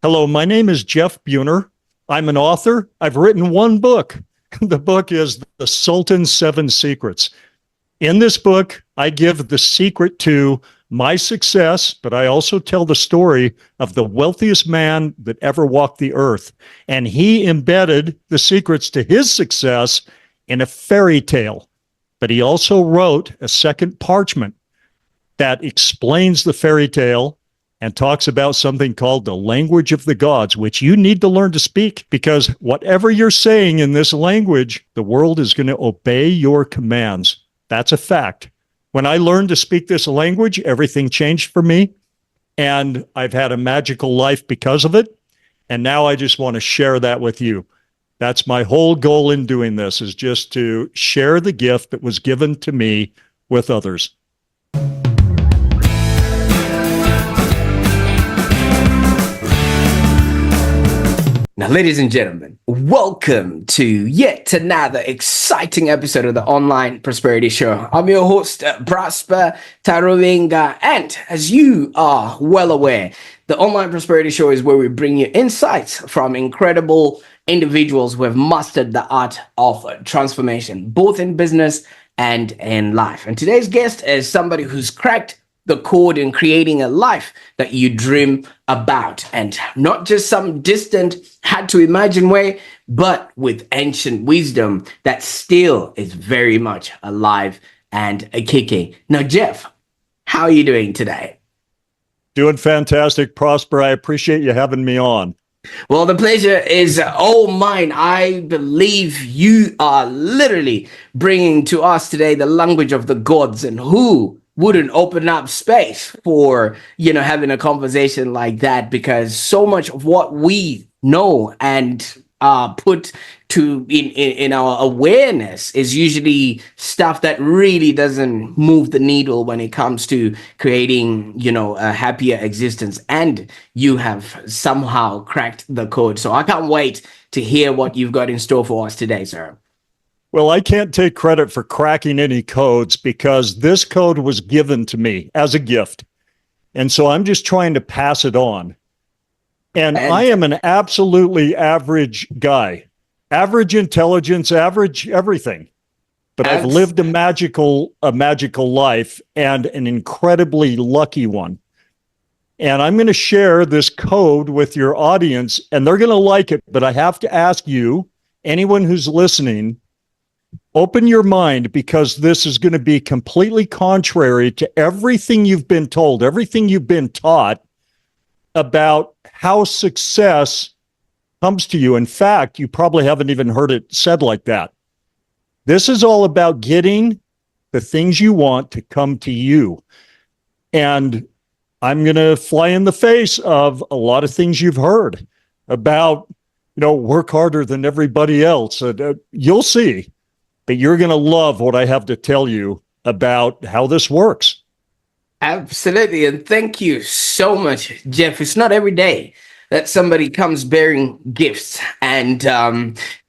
Hello, my name is Jeff Buehner. I'm an author. I've written one book. The book is The Sultan's Seven Secrets. In this book, I give the secret to my success, but I also tell the story of the wealthiest man that ever walked the earth. And he embedded the secrets to his success in a fairy tale. But he also wrote a second parchment that explains the fairy tale and talks about something called the language of the gods, which you need to learn to speak, because whatever you're saying in this language, the world is going to obey your commands. That's a fact. When I learned to speak this language, everything changed for me, and I've had a magical life because of it. And now I just want to share that with you. That's my whole goal in doing this, is just to share the gift that was given to me with others. Now, ladies and gentlemen, welcome to yet another exciting episode of the Online Prosperity Show. I'm your host, Prosper Taruvinga, and as you are well aware, the Online Prosperity Show is where we bring you insights from incredible individuals who have mastered the art of transformation, both in business and in life. And today's guest is somebody who's cracked the code in creating a life that you dream about, and not just some distant, hard to imagine way, but with ancient wisdom that still is very much alive and kicking. Now, Jeff, how are you doing today? Doing fantastic, Prosper. I appreciate you having me on. Well, the pleasure is all mine. I believe you are literally bringing to us today the language of the gods, and who wouldn't open up space for, having a conversation like that, because so much of what we know and put to in our awareness is usually stuff that really doesn't move the needle when it comes to creating, a happier existence. And you have somehow cracked the code. So I can't wait to hear what you've got in store for us today, sir. Well, I can't take credit for cracking any codes, because this code was given to me as a gift. And so I'm just trying to pass it on. And I am an absolutely average guy, average intelligence, average everything. But I've lived a magical life, and an incredibly lucky one. And I'm going to share this code with your audience, and they're going to like it. But I have to ask you, anyone who's listening, open your mind, because this is going to be completely contrary to everything you've been told, everything you've been taught about how success comes to you. In fact, you probably haven't even heard it said like that. This is all about getting the things you want to come to you. And I'm going to fly in the face of a lot of things you've heard about, work harder than everybody else. You'll see. But you're going to love what I have to tell you about how this works. Absolutely. And thank you so much, Jeff. It's not every day that somebody comes bearing gifts. And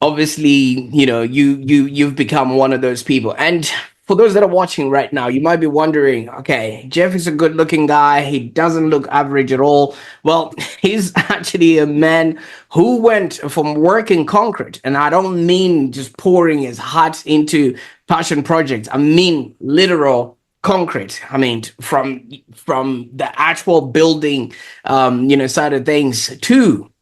obviously, you've become one of those people. And for those that are watching right now, you might be wondering, okay, Jeff is a good looking guy. He doesn't look average at all. Well, he's actually a man who went from working concrete. And I don't mean just pouring his heart into passion projects. I mean literal concrete. I mean, from the actual building, side of things, to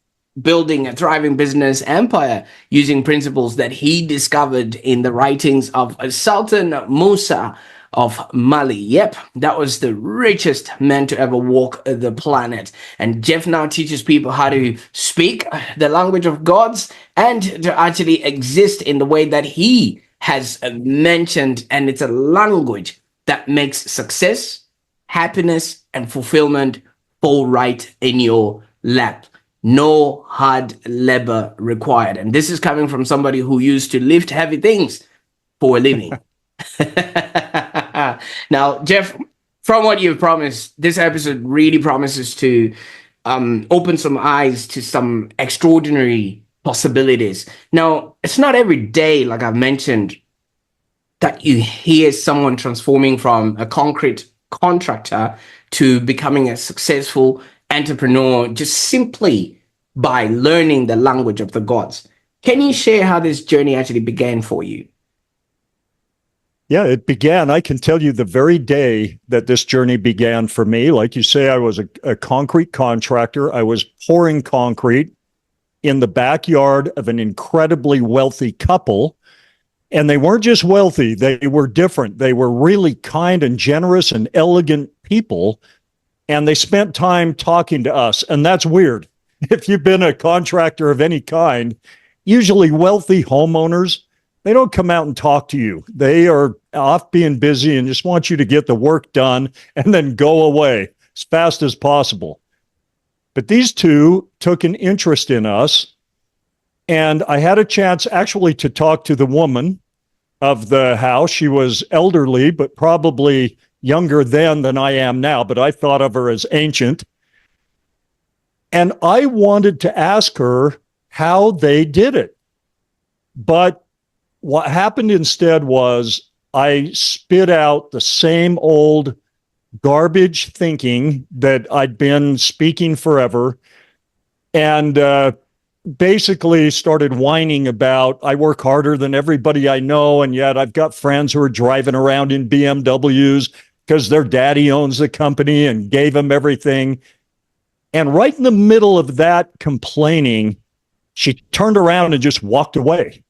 building a thriving business empire using principles that he discovered in the writings of Sultan Musa of Mali. Yep, that was the richest man to ever walk the planet. And Jeff now teaches people how to speak the language of gods and to actually exist in the way that he has mentioned. And it's a language that makes success, happiness, and fulfillment fall right in your lap. No hard labor required. And this is coming from somebody who used to lift heavy things for a living. Now, Jeff, from what you've promised, this episode really promises to open some eyes to some extraordinary possibilities. Now, it's not every day, like I've mentioned, that you hear someone transforming from a concrete contractor to becoming a successful entrepreneur just simply by learning the language of the gods. Can you share how this journey actually began for you? Yeah, it began. I can tell you the very day that this journey began for me. Like you say, I was a concrete contractor. I was pouring concrete in the backyard of an incredibly wealthy couple. And they weren't just wealthy, they were different. They were really kind and generous and elegant people. And they spent time talking to us. And that's weird. If you've been a contractor of any kind, usually wealthy homeowners, they don't come out and talk to you. They are off being busy and just want you to get the work done and then go away as fast as possible. But these two took an interest in us. And I had a chance actually to talk to the woman of the house. She was elderly, but probably younger then than I am now, but I thought of her as ancient. And I wanted to ask her how they did it. But what happened instead was I spit out the same old garbage thinking that I'd been speaking forever, and basically started whining about I work harder than everybody I know, and yet I've got friends who are driving around in BMWs because their daddy owns the company and gave them everything. And right in the middle of that complaining, she turned around and just walked away.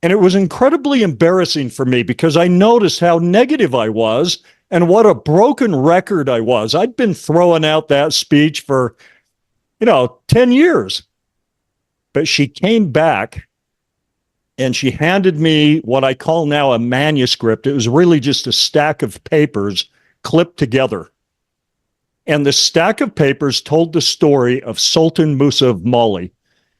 And it was incredibly embarrassing for me because I noticed how negative I was and what a broken record I was. I'd been throwing out that speech for, 10 years. But she came back and she handed me what I call now a manuscript. It was really just a stack of papers clipped together. And the stack of papers told the story of Sultan Musa of Mali.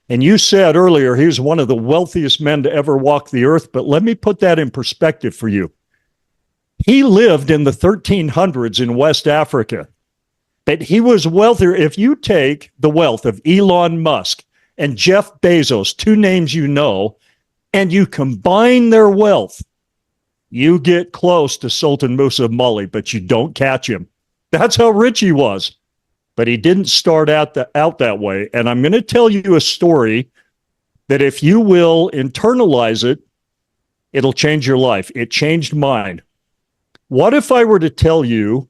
And you said earlier he was one of the wealthiest men to ever walk the earth, but let me put that in perspective for you. He lived in the 1300s in West Africa, but he was wealthier. If you take the wealth of Elon Musk and Jeff Bezos, two names you know, and you combine their wealth, you get close to Sultan Musa of Mali, but you don't catch him. That's how rich he was. But he didn't start out that way. And I'm going to tell you a story that if you will internalize it, it'll change your life. It changed mine. What if I were to tell you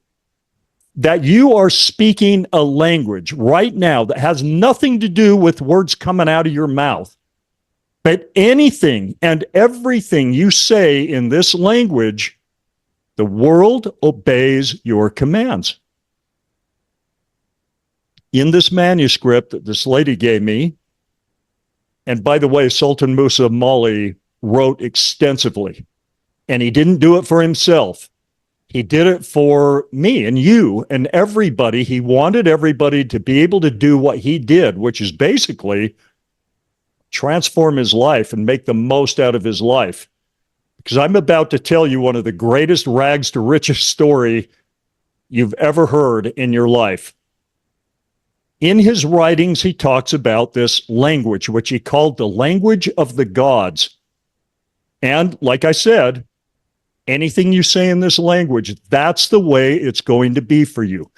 that you are speaking a language right now that has nothing to do with words coming out of your mouth, but anything and everything you say in this language, the world obeys your commands? In this manuscript that this lady gave me, and by the way, Sultan Musa of Mali wrote extensively, and he didn't do it for himself. He did it for me and you and everybody. He wanted everybody to be able to do what he did, which is basically transform his life and make the most out of his life. Because I'm about to tell you one of the greatest rags to riches story you've ever heard in your life. In his writings, he talks about this language, which he called the language of the gods. And like I said, anything you say in this language, that's the way it's going to be for you.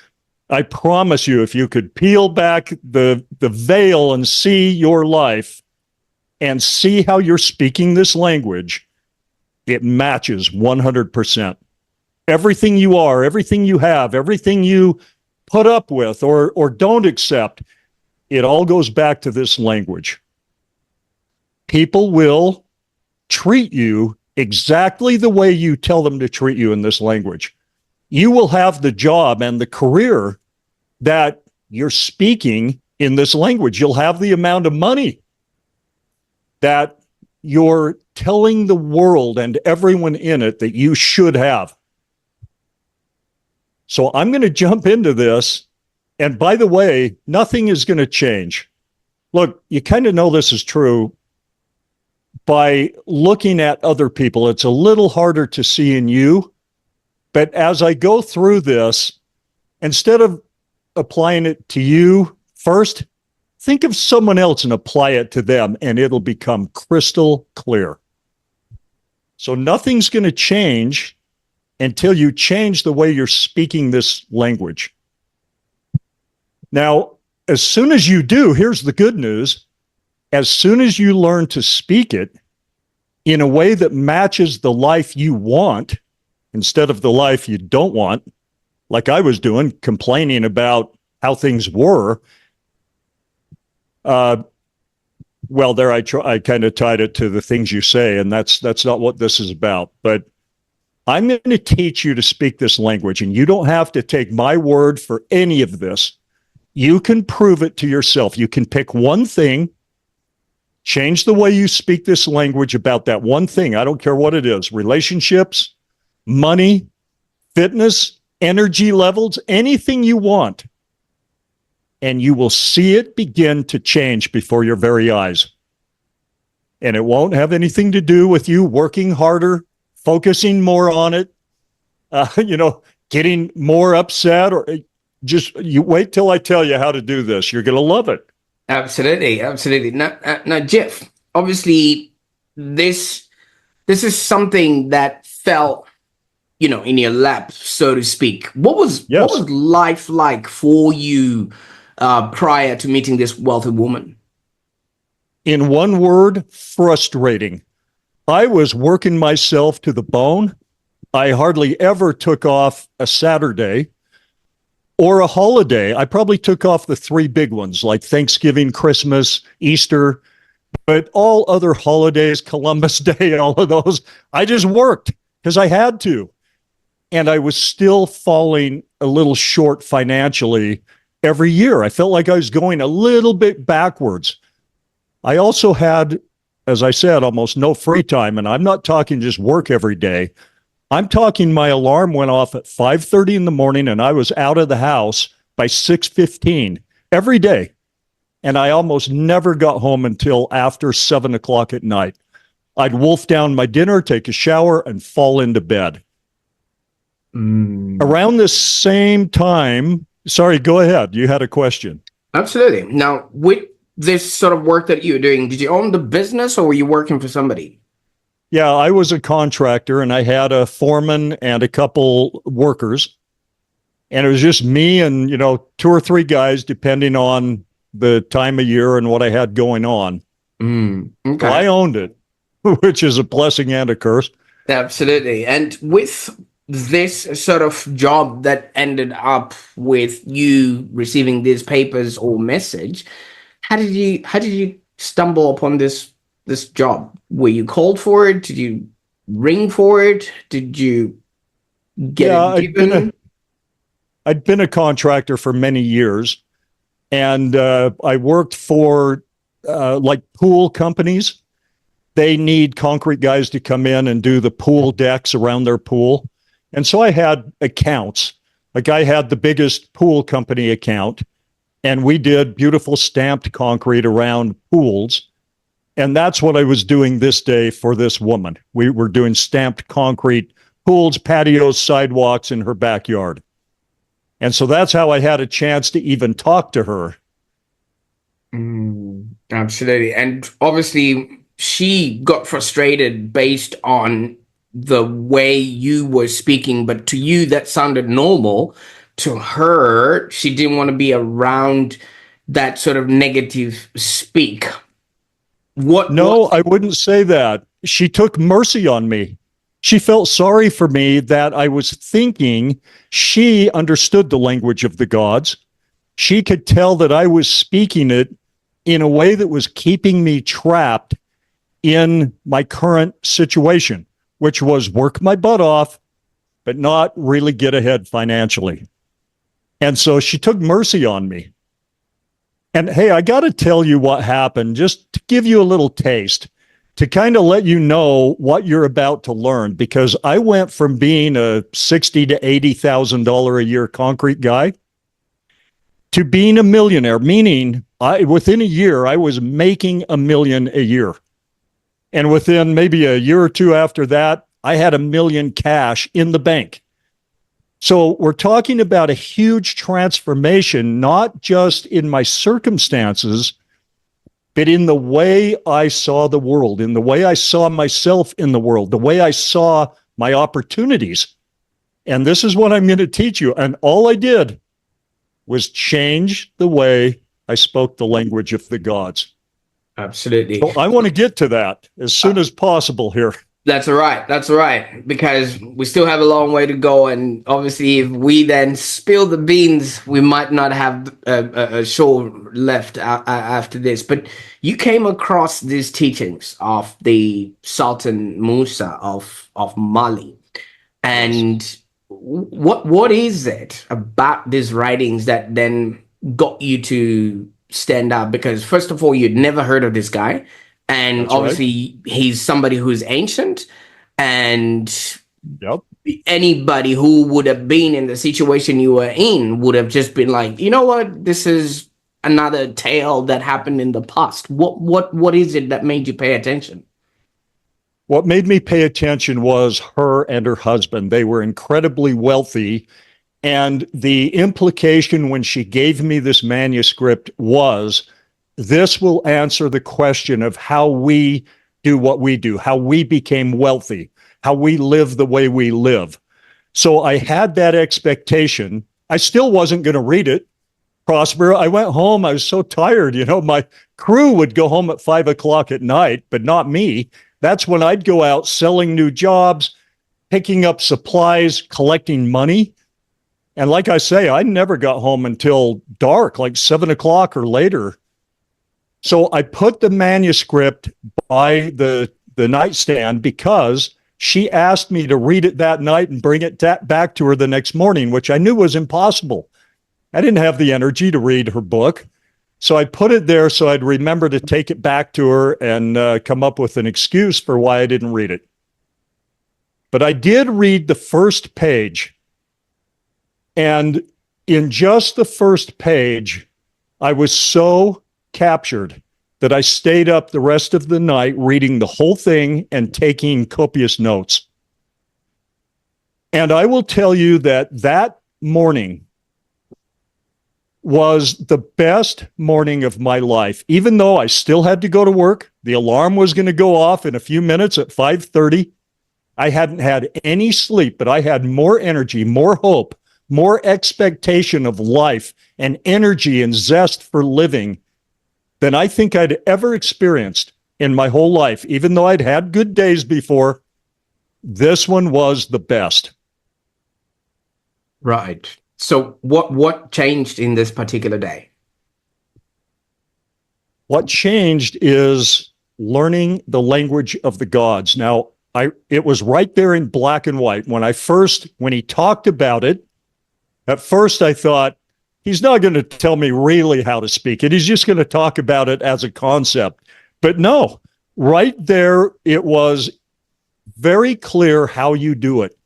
I promise you, if you could peel back the veil and see your life and see how you're speaking this language, it matches 100%. Everything you are, everything you have, everything you put up with or don't accept, it all goes back to this language. People will treat you exactly the way you tell them to treat you in this language. You will have the job and the career that you're speaking in this language. You'll have the amount of money that you're telling the world and everyone in it that you should have. So I'm going to jump into this. And by the way, nothing is going to change. Look, you kind of know this is true by looking at other people. It's a little harder to see in you. But as I go through this, instead of applying it to you first, think of someone else and apply it to them, and it'll become crystal clear. So nothing's going to change until you change the way you're speaking this language. Now, as soon as you do, here's the good news. As soon as you learn to speak it in a way that matches the life you want instead of the life you don't want, like I was doing, complaining about how things were, well, there I kind of tied it to the things you say, and that's not what this is about. But I'm going to teach you to speak this language, and you don't have to take my word for any of this. You can prove it to yourself. You can pick one thing, change the way you speak this language about that one thing. I don't care what it is: relationships, money, fitness, energy levels, anything you want. And you will see it begin to change before your very eyes. And it won't have anything to do with you working harder, focusing more on it, getting more upset, or just you wait till I tell you how to do this. You're going to love it. Absolutely, absolutely. Now, Jeff, obviously, this is something that fell, in your lap, so to speak. What was life like for you prior to meeting this wealthy woman? In one word, frustrating. I was working myself to the bone. I hardly ever took off a Saturday or a holiday. I probably took off the three big ones like Thanksgiving, Christmas, Easter, but all other holidays, Columbus Day, all of those, I just worked because I had to. And I was still falling a little short financially every year. I felt like I was going a little bit backwards. I also had, as I said, almost no free time. And I'm not talking just work every day. I'm talking my alarm went off at 5:30 in the morning and I was out of the house by 6:15 every day. And I almost never got home until after 7 o'clock at night. I'd wolf down my dinner, take a shower, and fall into bed. Around this same time, sorry, go ahead. You had a question. Absolutely. Now, with this sort of work that you're doing, did you own the business or were you working for somebody? Yeah, I was a contractor and I had a foreman and a couple workers. And it was just me and, two or three guys, depending on the time of year and what I had going on. Okay. So I owned it, which is a blessing and a curse. Absolutely. And with this sort of job that ended up with you receiving these papers or message, how did you stumble upon this job? Were you called for it? Did you ring for it? Did you get it given? I'd been a contractor for many years, and I worked for like pool companies. They need concrete guys to come in and do the pool decks around their pool. And so I had accounts. Like I had the biggest pool company account, and we did beautiful stamped concrete around pools. And that's what I was doing this day for this woman. We were doing stamped concrete pools, patios, sidewalks in her backyard. And so that's how I had a chance to even talk to her. Absolutely. And obviously, she got frustrated based on the way you were speaking, but to you, that sounded normal. To her, she didn't want to be around that sort of negative speak. I wouldn't say that. She took mercy on me. She felt sorry for me that I was thinking. She understood the language of the gods. She could tell that I was speaking it in a way that was keeping me trapped in my current situation, which was work my butt off, but not really get ahead financially. And so she took mercy on me. And hey, I got to tell you what happened, just to give you a little taste, to kind of let you know what you're about to learn, because I went from being a $60,000 to $80,000 a year concrete guy to being a millionaire, meaning within a year, I was making $1 million a year. And within maybe a year or two after that, I had $1 million cash in the bank. So we're talking about a huge transformation, not just in my circumstances, but in the way I saw the world, in the way I saw myself in the world, the way I saw my opportunities. And this is what I'm going to teach you. And all I did was change the way I spoke the language of the gods. Absolutely. So I want to get to that as soon as possible here. That's right. That's right. Because we still have a long way to go. And obviously, if we then spill the beans, we might not have a show left after this. But you came across these teachings of the Sultan Musa of Mali. And yes, what is it about these writings that then got you to stand up? Because first of all, you'd never heard of this guy, and That's obviously he's somebody who's ancient, and right. Yep. anybody who would have been in the situation you were in would have just been like, you know what, this is another tale that happened in the past. What is it that made you pay attention? What made me pay attention was her and her husband. They were incredibly wealthy. And the implication when she gave me this manuscript was this will answer the question of how we do what we do, how we became wealthy, how we live the way we live. So I had that expectation. I still wasn't going to read it, Prosper. I went home. I was so tired. My crew would go home at 5 o'clock at night, but not me. That's when I'd go out selling new jobs, picking up supplies, collecting money. And like I say, I never got home until dark, like 7 o'clock or later. So I put the manuscript by the nightstand because she asked me to read it that night and bring it back to her the next morning, which I knew was impossible. I didn't have the energy to read her book. So I put it there so I'd remember to take it back to her and come up with an excuse for why I didn't read it. But I did read the first page. And in just the first page, I was so captured that I stayed up the rest of the night reading the whole thing and taking copious notes. And I will tell you that morning was the best morning of my life. Even though I still had to go to work, the alarm was going to go off in a few minutes at 5:30. I hadn't had any sleep, but I had more energy, more hope, more expectation of life and energy and zest for living than I think I'd ever experienced in my whole life. Even though I'd had good days before, this one was the best. Right. So what changed in this particular day? What changed is learning the language of the gods. Now, it was right there in black and white. When he talked about it, at first I thought, he's not going to tell me really how to speak it. He's just going to talk about it as a concept. But no, right there, it was very clear how you do it.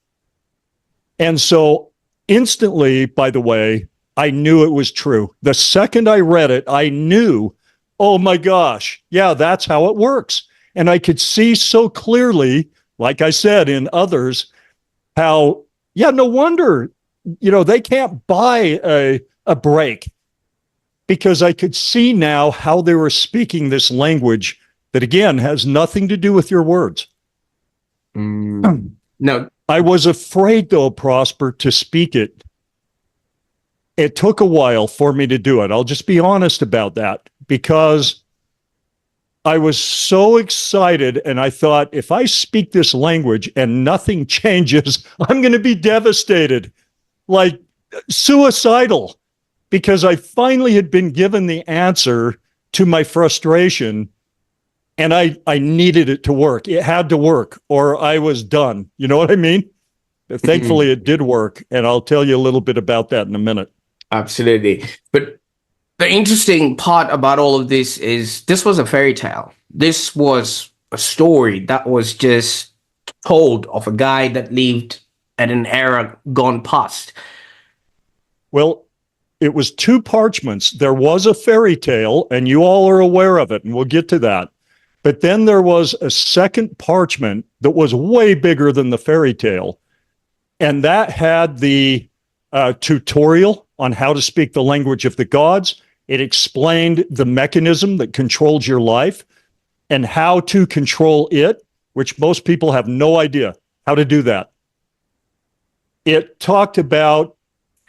And so instantly, by the way, I knew it was true. The second I read it, I knew, oh my gosh, yeah, that's how it works. And I could see so clearly, like I said in others, how, yeah, no wonder, they can't buy a break, because I could see now how they were speaking this language that, again, has nothing to do with your words. No. I was afraid, though, Prosper, to speak it. It took a while for me to do it. I'll just be honest about that, because I was so excited and I thought, if I speak this language and nothing changes, I'm going to be devastated, like suicidal, because I finally had been given the answer to my frustration. And I needed it to work. It had to work or I was done. You know what I mean? Thankfully, it did work. And I'll tell you a little bit about that in a minute. Absolutely. But the interesting part about all of this is this was a fairy tale. This was a story that was just told of a guy that lived at an era gone past. Well, it was two parchments. There was a fairy tale, and you all are aware of it, and we'll get to that. But then there was a second parchment that was way bigger than the fairy tale. And that had the tutorial on how to speak the language of the gods. It explained the mechanism that controls your life and how to control it, which most people have no idea how to do that. It talked about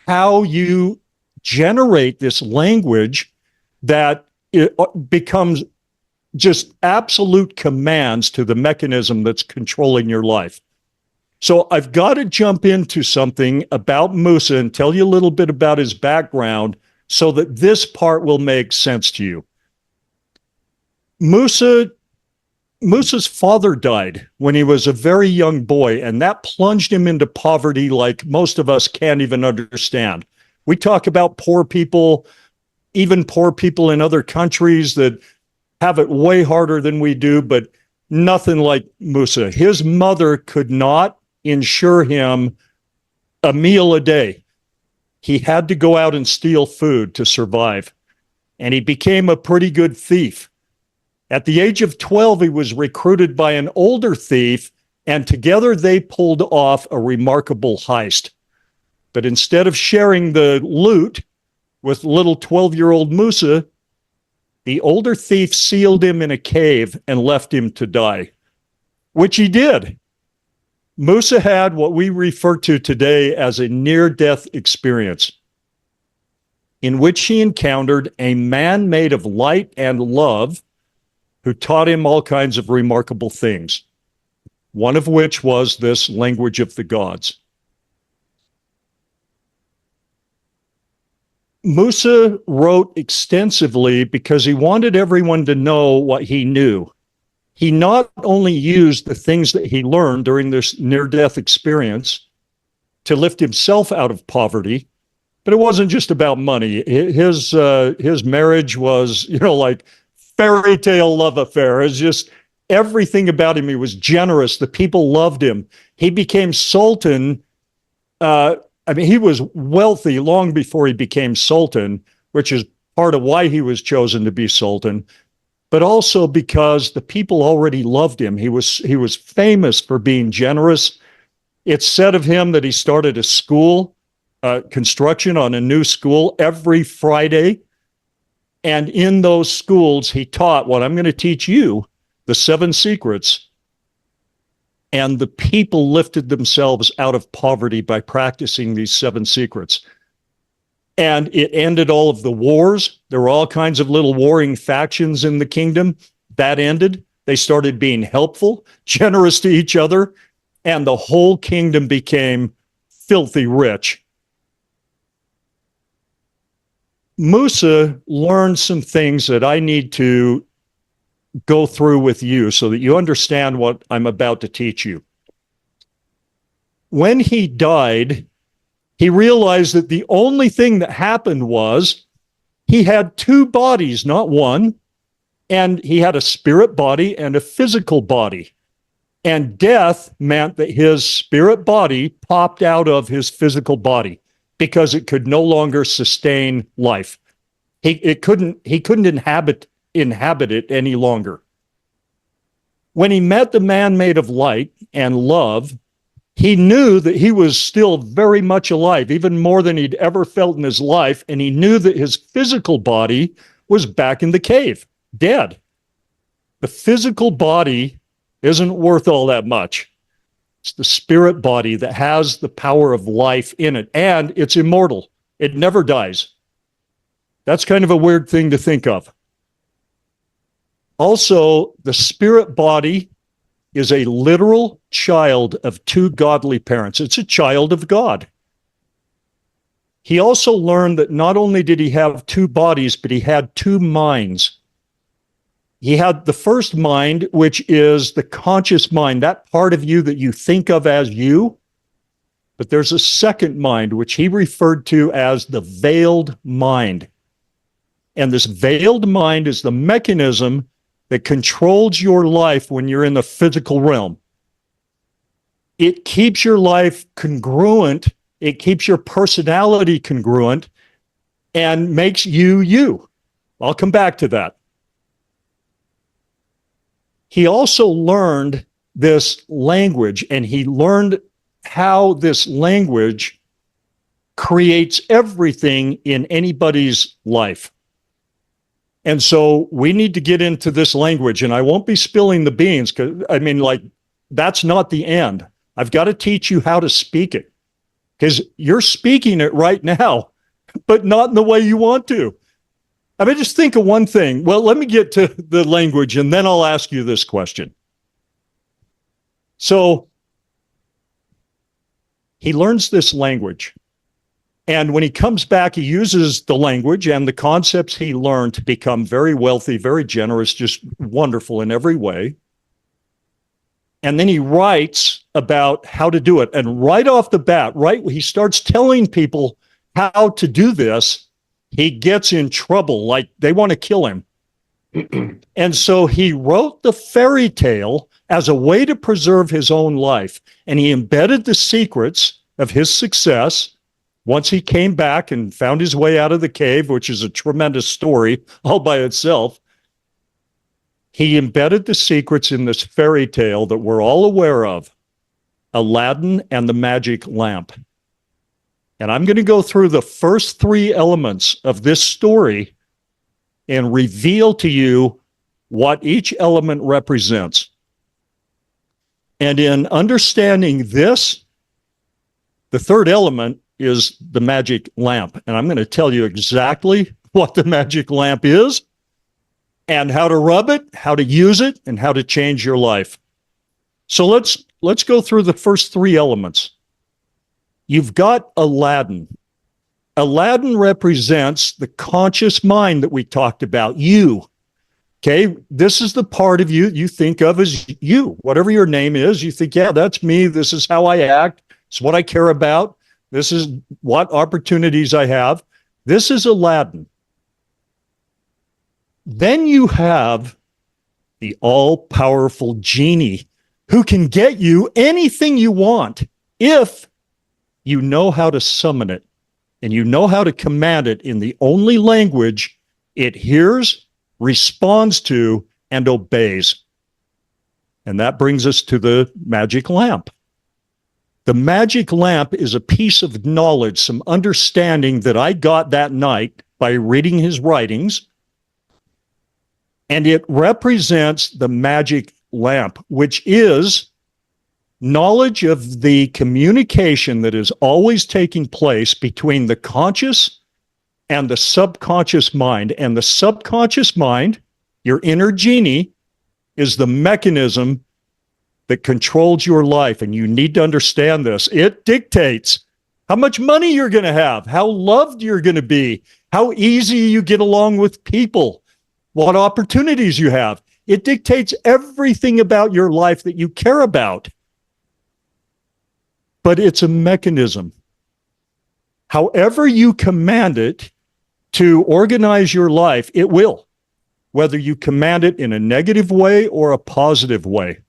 how you generate this language that it becomes just absolute commands to the mechanism that's controlling your life. So I've got to jump into something about Musa and tell you a little bit about his background so that this part will make sense to you. Musa's father died when he was a very young boy, and that plunged him into poverty like most of us can't even understand. We talk about poor people, even poor people in other countries that have it way harder than we do, but nothing like Musa. His mother could not ensure him a meal a day. He had to go out and steal food to survive, and he became a pretty good thief. At the age of 12, he was recruited by an older thief, and together they pulled off a remarkable heist. But instead of sharing the loot with little 12-year-old Musa, the older thief sealed him in a cave and left him to die, which he did. Musa had what we refer to today as a near-death experience, in which he encountered a man made of light and love who taught him all kinds of remarkable things, one of which was this language of the gods. Musa wrote extensively because he wanted everyone to know what he knew. He not only used the things that he learned during this near-death experience to lift himself out of poverty, but it wasn't just about money. His marriage was, like fairy tale love affair. It's just everything about him. He was generous. The people loved him. He became sultan. He was wealthy long before he became sultan, which is part of why he was chosen to be sultan, but also because the people already loved him. He was famous for being generous. It's said of him that he started a school, construction on a new school every Friday. And in those schools, he taught what I'm going to teach you, the 7 secrets. And the people lifted themselves out of poverty by practicing these 7 secrets. And it ended all of the wars. There were all kinds of little warring factions in the kingdom. That ended. They started being helpful, generous to each other, and the whole kingdom became filthy rich. Musa learned some things that I need to go through with you so that you understand what I'm about to teach you. When he died, he realized that the only thing that happened was he had 2 bodies, not one, and he had a spirit body and a physical body. And death meant that his spirit body popped out of his physical body because it could no longer sustain life. He couldn't inhabit it any longer. When he met the man made of light and love, he knew that he was still very much alive, even more than he'd ever felt in his life, and he knew that his physical body was back in the cave, dead. The physical body isn't worth all that much. It's the spirit body that has the power of life in it, and it's immortal. It never dies. That's kind of a weird thing to think of. Also, the spirit body is a literal child of 2 godly parents. It's a child of God. He also learned that not only did he have 2 bodies, but he had 2 minds. He had the first mind, which is the conscious mind, that part of you that you think of as you. But there's a second mind, which he referred to as the veiled mind. And this veiled mind is the mechanism that controls your life when you're in the physical realm. It keeps your life congruent. It keeps your personality congruent and makes you you. I'll come back to that. He also learned this language, and he learned how this language creates everything in anybody's life. And so we need to get into this language, and I won't be spilling the beans because, that's not the end. I've got to teach you how to speak it because you're speaking it right now, but not in the way you want to. I mean, just think of one thing. Well, let me get to the language and then I'll ask you this question. So he learns this language. And when he comes back, he uses the language and the concepts he learned to become very wealthy, very generous, just wonderful in every way. And then he writes about how to do it. And right off the bat, right, he starts telling people how to do this. He gets in trouble, like they want to kill him. And so he wrote the fairy tale as a way to preserve his own life. And he embedded the secrets of his success once he came back and found his way out of the cave, which is a tremendous story all by itself. He embedded the secrets in this fairy tale that we're all aware of, Aladdin and the magic lamp. And I'm going to go through the first three elements of this story and reveal to you what each element represents. And in understanding this, the third element is the magic lamp. And I'm going to tell you exactly what the magic lamp is and how to rub it, how to use it, and how to change your life. So let's go through the first three elements. You've got Aladdin. Aladdin represents the conscious mind that we talked about, you. Okay, this is the part of you think of as you. Whatever your name is, you think, yeah, that's me. This is how I act. It's what I care about. This is what opportunities I have. This is Aladdin. Then you have the all-powerful genie who can get you anything you want if you know how to summon it and you know how to command it in the only language it hears, responds to, and obeys. And that brings us to the magic lamp. The magic lamp is a piece of knowledge, some understanding that I got that night by reading his writings. And it represents the magic lamp, which is knowledge of the communication that is always taking place between the conscious and the subconscious mind. And the subconscious mind, your inner genie, is the mechanism that controls your life. And you need to understand this. It dictates how much money you're going to have, how loved you're going to be, how easy you get along with people, what opportunities you have. It dictates everything about your life that you care about. But it's a mechanism. However you command it to organize your life, it will, whether you command it in a negative way or a positive way.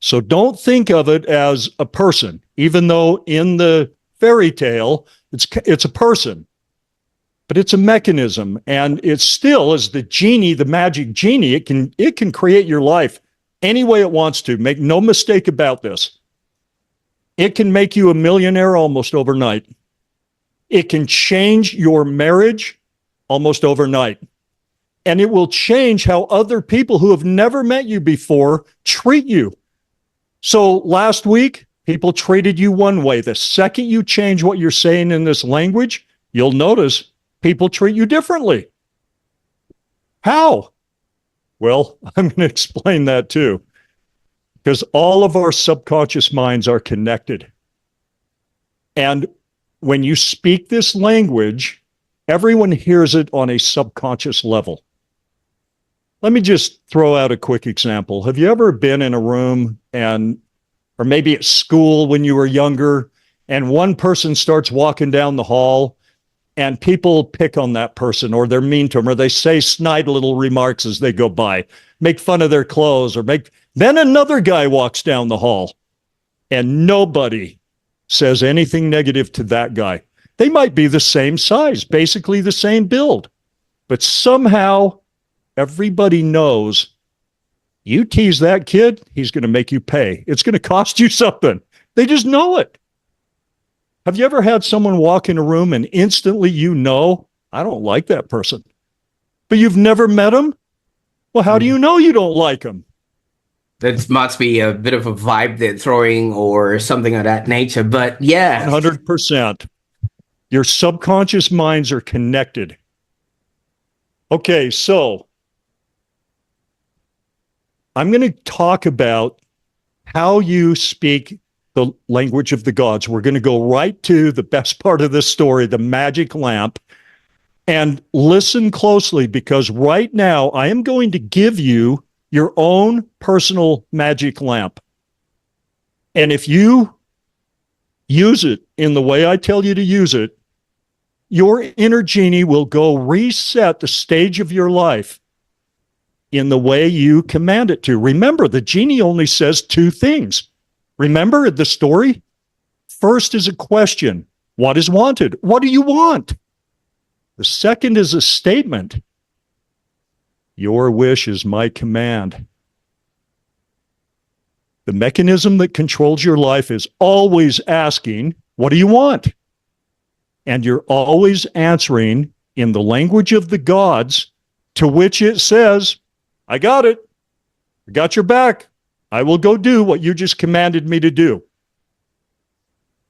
So don't think of it as a person, even though in the fairy tale, it's a person, but it's a mechanism. And it still is the genie, the magic genie. It can create your life any way it wants to. Make no mistake about this. It can make you a millionaire almost overnight. It can change your marriage almost overnight. And it will change how other people who have never met you before treat you. So last week, people treated you one way. The second you change what you're saying in this language, you'll notice people treat you differently. How? Well, I'm going to explain that too. Because all of our subconscious minds are connected. And when you speak this language, everyone hears it on a subconscious level. Let me just throw out a quick example. Have you ever been in a room or maybe at school when you were younger, and one person starts walking down the hall and people pick on that person, or they're mean to them, or they say snide little remarks as they go by, make fun of their clothes, then another guy walks down the hall and nobody says anything negative to that guy. They might be the same size, basically the same build, but somehow everybody knows you tease that kid, he's going to make you pay. It's going to cost you something. They just know it. Have you ever had someone walk in a room and instantly I don't like that person, but you've never met him? Well, how do you know you don't like him? That must be a bit of a vibe they're throwing or something of that nature. But yeah. 100%. Your subconscious minds are connected. Okay, so I'm going to talk about how you speak the language of the gods. We're going to go right to the best part of this story, the magic lamp, and listen closely because right now I am going to give you your own personal magic lamp. And if you use it in the way I tell you to use it, your inner genie will go reset the stage of your life in the way you command it to. Remember, the genie only says two things. Remember the story? First is a question. What is wanted? What do you want? The second is a statement. Your wish is my command. The mechanism that controls your life is always asking, what do you want? And you're always answering in the language of the gods, to which it says, I got it. I got your back. I will go do what you just commanded me to do.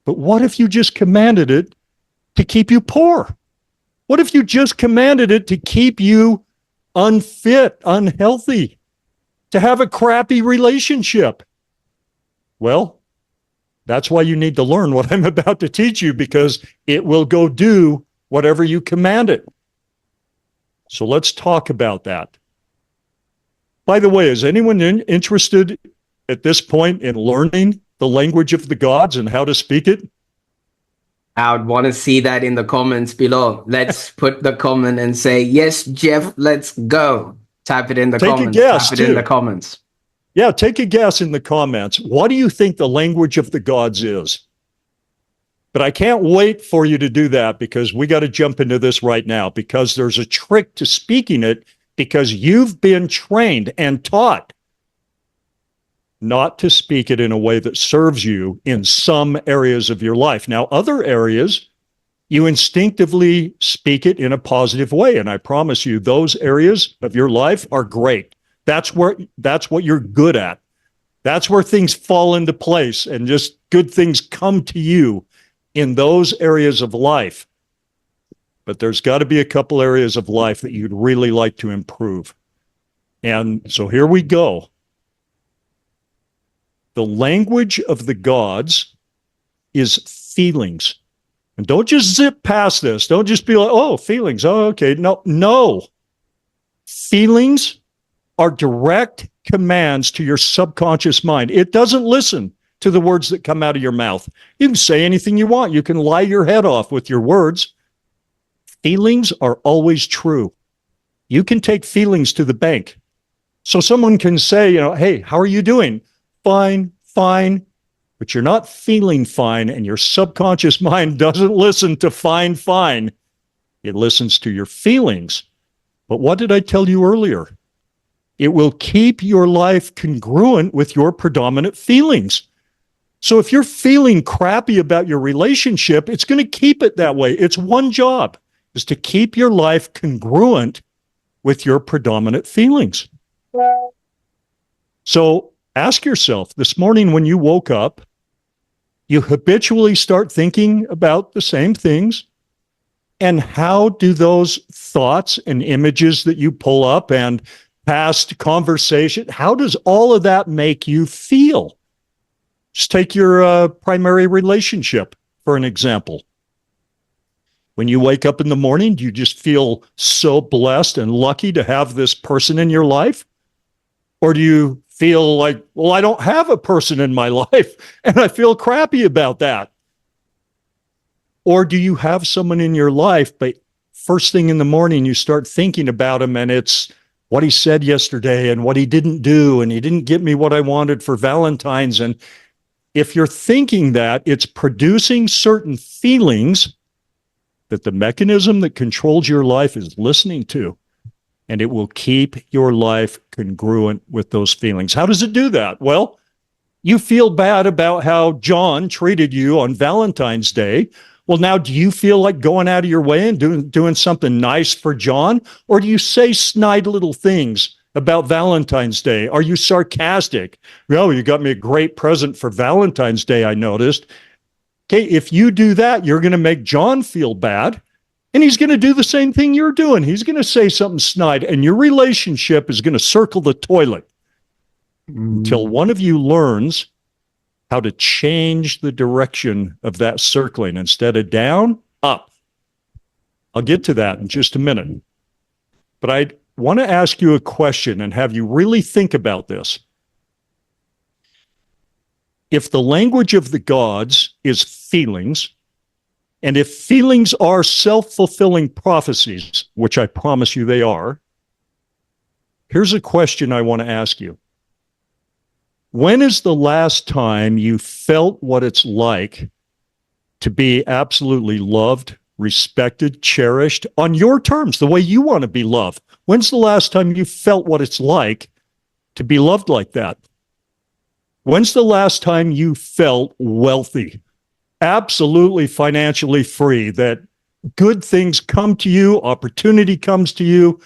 But what if you just commanded it to keep you poor? What if you just commanded it to keep you unfit, unhealthy, to have a crappy relationship? Well, that's why you need to learn what I'm about to teach you, because it will go do whatever you command it. So let's talk about that. By the way, is anyone interested at this point in learning the language of the gods and how to speak it? I would want to see that in the comments below. Let's put the comment and say, yes, Jeff, let's go. Type it in the comments. Type it in the comments. Yeah, take a guess in the comments. What do you think the language of the gods is? But I can't wait for you to do that, because we got to jump into this right now, because there's a trick to speaking it, because you've been trained and taught not to speak it in a way that serves you in some areas of your life. Now, other areas, you instinctively speak it in a positive way. And I promise you, those areas of your life are great. That's what you're good at. That's where things fall into place and just good things come to you in those areas of life. But there's got to be a couple areas of life that you'd really like to improve. And so here we go. The language of the gods is feelings. And don't just zip past this. Don't just be like, oh, feelings. Oh, okay. No. Feelings are direct commands to your subconscious mind. It doesn't listen to the words that come out of your mouth. You can say anything you want. You can lie your head off with your words. Feelings are always true. You can take feelings to the bank. So someone can say, hey, how are you doing? Fine. But you're not feeling fine, and your subconscious mind doesn't listen to fine. It listens to your feelings. But what did I tell you earlier? It will keep your life congruent with your predominant feelings. So if you're feeling crappy about your relationship, it's going to keep it that way. It's one job, is to keep your life congruent with your predominant feelings. So ask yourself, this morning when you woke up, you habitually start thinking about the same things. And how do those thoughts and images that you pull up and past conversation, how does all of that make you feel? Just take your primary relationship, for an example. When you wake up in the morning, do you just feel so blessed and lucky to have this person in your life? Or do you feel like, well, I don't have a person in my life and I feel crappy about that? Or do you have someone in your life, but first thing in the morning, you start thinking about him and it's what he said yesterday and what he didn't do, and he didn't get me what I wanted for Valentine's. And if you're thinking that, it's producing certain feelings that the mechanism that controls your life is listening to, and it will keep your life congruent with those feelings. How does it do that? Well, you feel bad about how John treated you on Valentine's Day. Well, now, do you feel like going out of your way and doing something nice for John? Or do you say snide little things about Valentine's Day? Are you sarcastic? Oh, you got me a great present for Valentine's Day, I noticed. Okay, if you do that, you're going to make John feel bad. And he's going to do the same thing you're doing. He's going to say something snide, and your relationship is going to circle the toilet until one of you learns how to change the direction of that circling. Instead of down, up. I'll get to that in just a minute. But I want to ask you a question and have you really think about this. If the language of the gods is feelings, and if feelings are self-fulfilling prophecies, which I promise you they are, here's a question I want to ask you. When is the last time you felt what it's like to be absolutely loved, respected, cherished on your terms, the way you want to be loved? When's the last time you felt what it's like to be loved like that? When's the last time you felt wealthy, absolutely financially free, that good things come to you, opportunity comes to you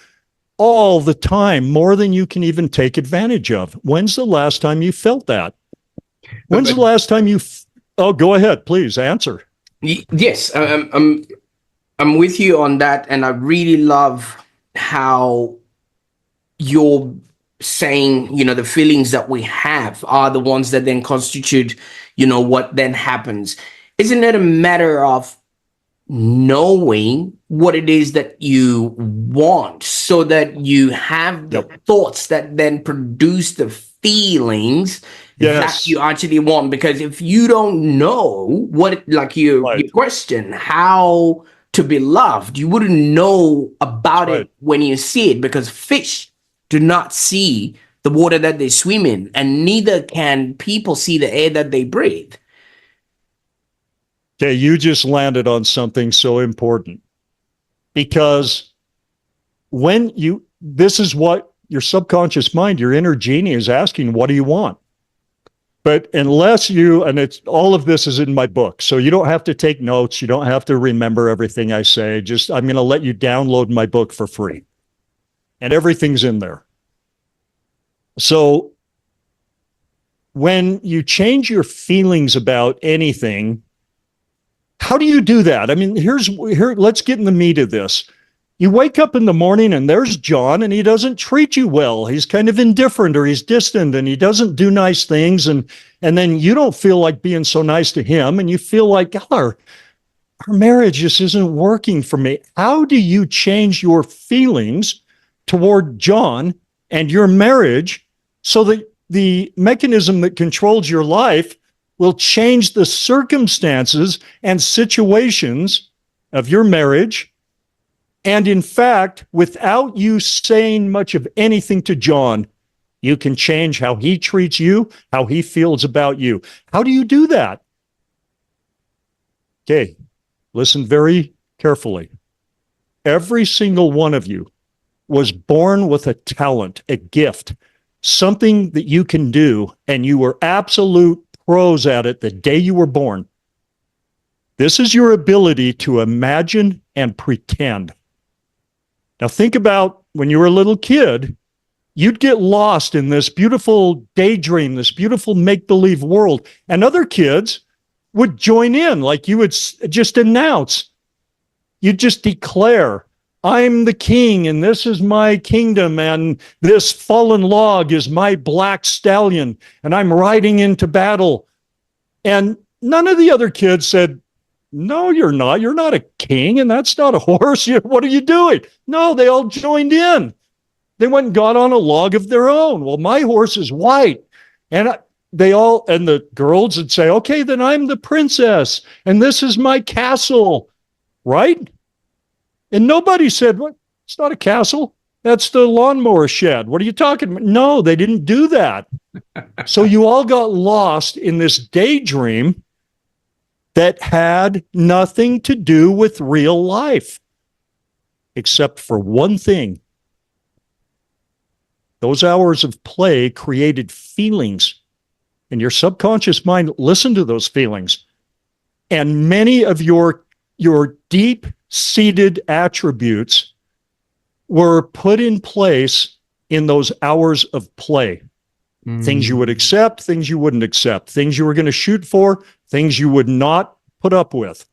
all the time, more than you can even take advantage of? When's the last time you felt that? When's the last time you... Oh, go ahead, please answer. Yes, I'm with you on that, and I really love how you're saying, the feelings that we have are the ones that then constitute, what then happens. Isn't it a matter of knowing what it is that you want so that you have the thoughts that then produce the feelings that you actually want? Because if you don't know what, like your question, how to be loved, you wouldn't know about it when you see it, because fish do not see the water that they swim in, and neither can people see the air that they breathe. Okay, you just landed on something so important, because this is what your subconscious mind, your inner genie is asking, what do you want? But unless and all of this is in my book, so you don't have to take notes. You don't have to remember everything I say. I'm going to let you download my book for free. And everything's in there. So when you change your feelings about anything, how do you do that? I mean, let's get in the meat of this. You wake up in the morning and there's John, and he doesn't treat you well. He's kind of indifferent, or he's distant, and he doesn't do nice things. And then you don't feel like being so nice to him, and you feel like, God, our marriage just isn't working for me. How do you change your feelings toward John and your marriage so that the mechanism that controls your life will change the circumstances and situations of your marriage? And in fact, without you saying much of anything to John, you can change how he treats you, how he feels about you. How do you do that? Okay, listen very carefully. Every single one of you was born with a talent, a gift, something that you can do, and you were absolute pros at it the day you were born. This is your ability to imagine and pretend. Now think about when you were a little kid, you'd get lost in this beautiful daydream, this beautiful make-believe world, and other kids would join in, like you would just announce. You'd just declare, I'm the king, and this is my kingdom, and this fallen log is my black stallion, and I'm riding into battle. And none of the other kids said, no, you're not. You're not a king, and that's not a horse. What are you doing? No, they all joined in. They went and got on a log of their own. Well, my horse is white. And and the girls would say, okay, then I'm the princess, and this is my castle, right? And nobody said, what? It's not a castle. That's the lawnmower shed. What are you talking about? No, they didn't do that. So you all got lost in this daydream that had nothing to do with real life, except for one thing. Those hours of play created feelings, and your subconscious mind listened to those feelings. And many of your deep-seated attributes were put in place in those hours of play. Things you would accept, things you wouldn't accept, things you were going to shoot for, things you would not put up with.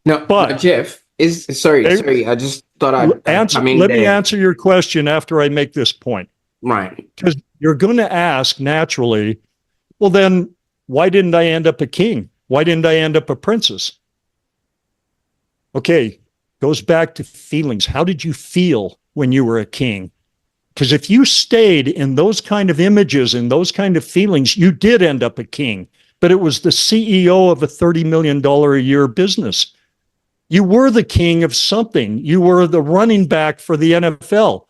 Now, Jeff, Okay? Sorry. I just thought I'd come in Let me there. answer your question after I make this point. Right. Because you're going to ask naturally, well, then why didn't I end up a king? Why didn't I end up a princess? Okay, goes back to feelings. How did you feel when you were a king? Because if you stayed in those kind of images and those kind of feelings, you did end up a king, but it was the CEO of a $30 million a year business. You were the king of something. You were the running back for the NFL.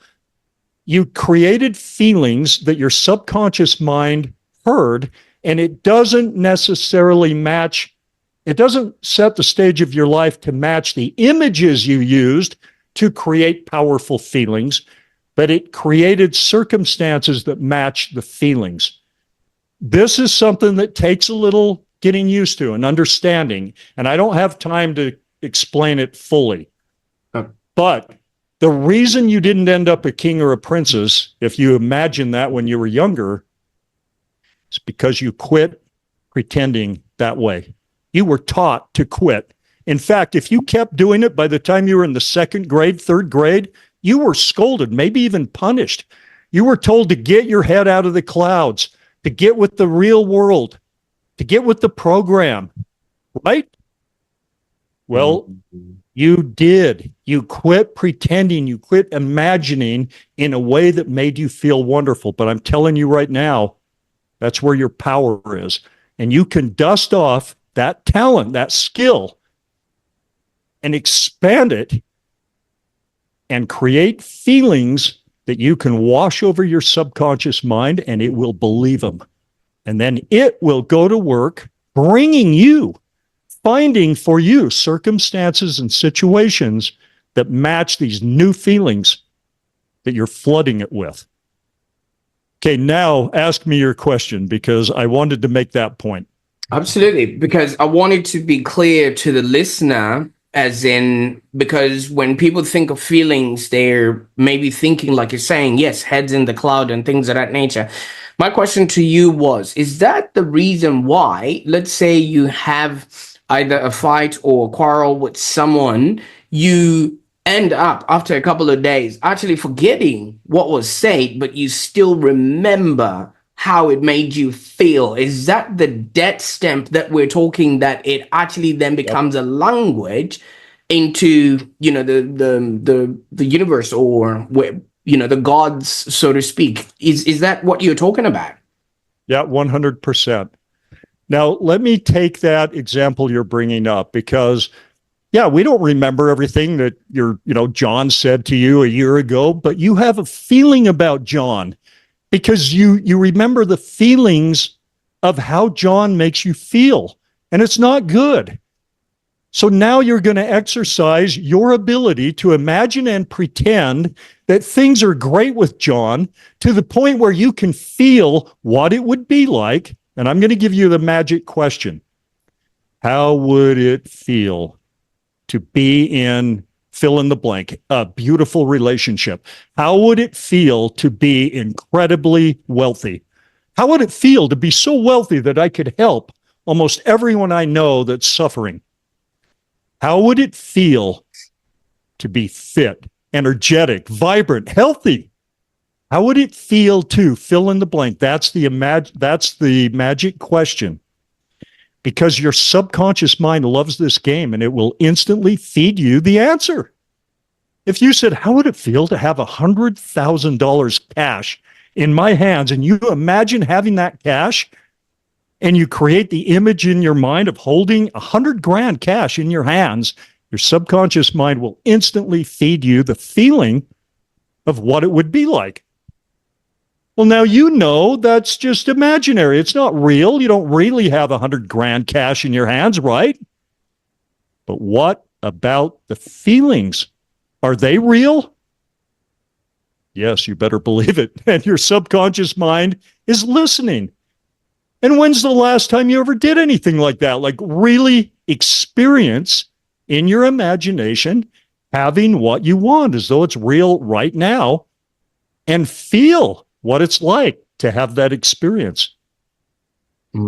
You created feelings that your subconscious mind heard, and it doesn't necessarily match. It doesn't set the stage of your life to match the images you used to create powerful feelings, but it created circumstances that match the feelings. This is something that takes a little getting used to and understanding, and I don't have time to explain it fully. But the reason you didn't end up a king or a princess, if you imagine that when you were younger, is because you quit pretending that way. You were taught to quit. In fact, if you kept doing it by the time you were in the second grade, third grade, you were scolded, maybe even punished. You were told to get your head out of the clouds, to get with the real world, to get with the program, right? Well, you did. You quit pretending, you quit imagining in a way that made you feel wonderful. But I'm telling you right now, that's where your power is. And you can dust off that talent, that skill, and expand it and create feelings that you can wash over your subconscious mind, and it will believe them. And then it will go to work bringing you, finding for you circumstances and situations that match these new feelings that you're flooding it with. Okay, now ask me your question, because I wanted to make that point. Absolutely, because I wanted to be clear to the listener, as in, because when people think of feelings, they're maybe thinking, like you're saying, yes, heads in the cloud and things of that nature. My question to you was, is that the reason why, let's say you have either a fight or a quarrel with someone, you end up after a couple of days actually forgetting what was said, but you still remember how it made you feel? Is that the debt stamp that we're talking, that it actually then becomes a language into, you know, the universe, or where, you know, the gods, so to speak? Is that what you're talking about? Yeah, 100%. Now, let me take that example you're bringing up, because yeah, we don't remember everything that John said to you a year ago, but you have a feeling about John, because you remember the feelings of how John makes you feel, and it's not good. So now you're going to exercise your ability to imagine and pretend that things are great with John, to the point where you can feel what it would be like. And I'm going to give you the magic question. How would it feel to be in, fill in the blank, a beautiful relationship? How would it feel to be incredibly wealthy? How would it feel to be so wealthy that I could help almost everyone I know that's suffering? How would it feel to be fit, energetic, vibrant, healthy? How would it feel to fill in the blank? That's the magic question. Because your subconscious mind loves this game, and it will instantly feed you the answer. If you said, how would it feel to have $100,000 cash in my hands, and you imagine having that cash, and you create the image in your mind of holding $100,000 cash in your hands, your subconscious mind will instantly feed you the feeling of what it would be like. Well, now you know that's just imaginary. It's not real. You don't really have $100,000 cash in your hands, right? But what about the feelings? Are they real? Yes, you better believe it. And your subconscious mind is listening. And when's the last time you ever did anything like that? Like really experience in your imagination having what you want as though it's real right now, and feel what it's like to have that experience.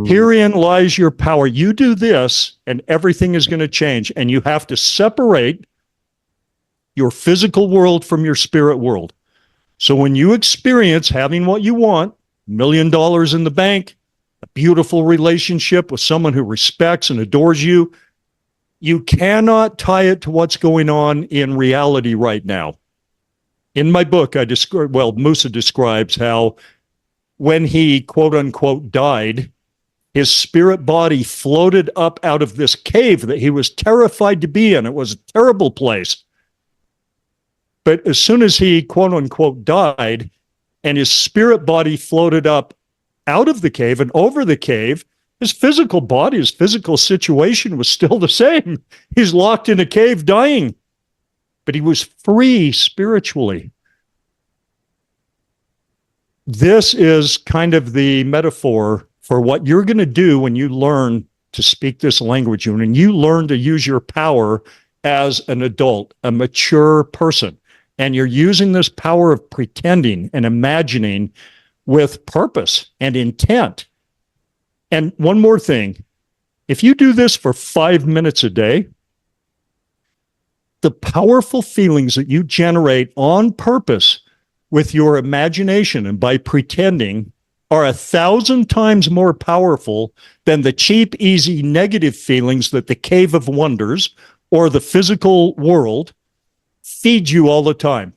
Herein lies your power. You do this and everything is going to change. And you have to separate your physical world from your spirit world. So when you experience having what you want, $1 million in the bank, a beautiful relationship with someone who respects and adores you, you cannot tie it to what's going on in reality right now. In my book, Musa describes how when he, quote unquote, died, his spirit body floated up out of this cave that he was terrified to be in. It was a terrible place. But as soon as he, quote unquote, died, and his spirit body floated up out of the cave and over the cave, his physical body, his physical situation was still the same. He's locked in a cave dying, but he was free spiritually. This is kind of the metaphor for what you're going to do when you learn to speak this language, and when you learn to use your power as an adult, a mature person, and you're using this power of pretending and imagining with purpose and intent. And one more thing, if you do this for 5 minutes a day, the powerful feelings that you generate on purpose with your imagination and by pretending are 1,000 times more powerful than the cheap, easy, negative feelings that the Cave of Wonders or the physical world feed you all the time.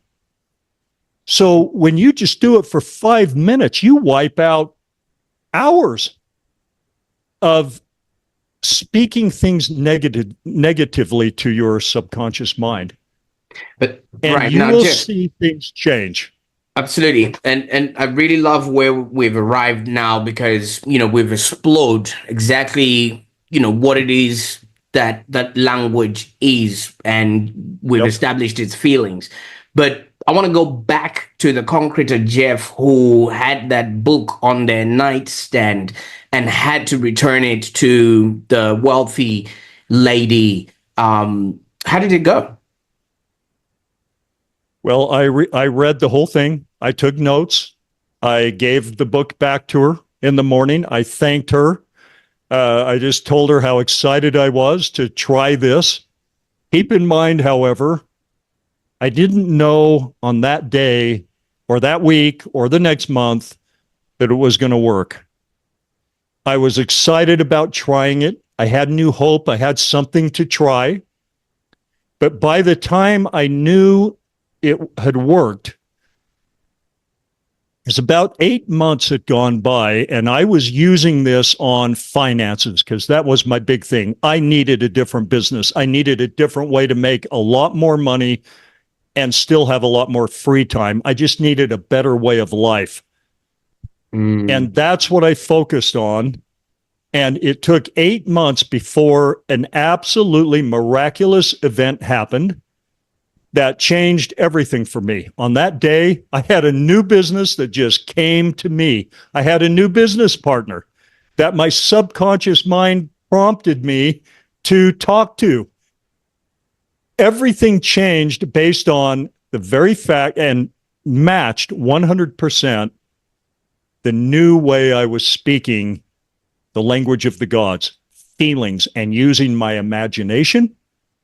So when you just do it for 5 minutes, you wipe out hours of speaking things negatively to your subconscious mind. But and right you now, will Jeff, see things change. absolutely. And I really love where we've arrived now, because, we've explored exactly, what it is that language is, and we've Yep. established its feelings. But I want to go back to the concreter Jeff, who had that book on their nightstand and had to return it to the wealthy lady. How did it go? Well, I read the whole thing. I took notes. I gave the book back to her in the morning. I thanked her. I just told her how excited I was to try this. Keep in mind, however, I didn't know on that day or that week or the next month that it was going to work. I was excited about trying it. I had new hope. I had something to try. But by the time I knew it had worked, it's about 8 months had gone by, and I was using this on finances because that was my big thing. I needed a different business. I needed a different way to make a lot more money and still have a lot more free time. I just needed a better way of life. And that's what I focused on. And it took 8 months before an absolutely miraculous event happened that changed everything for me. On that day, I had a new business that just came to me. I had a new business partner that my subconscious mind prompted me to talk to. Everything changed based on the very fact and matched 100% the new way I was speaking the language of the gods, feelings, and using my imagination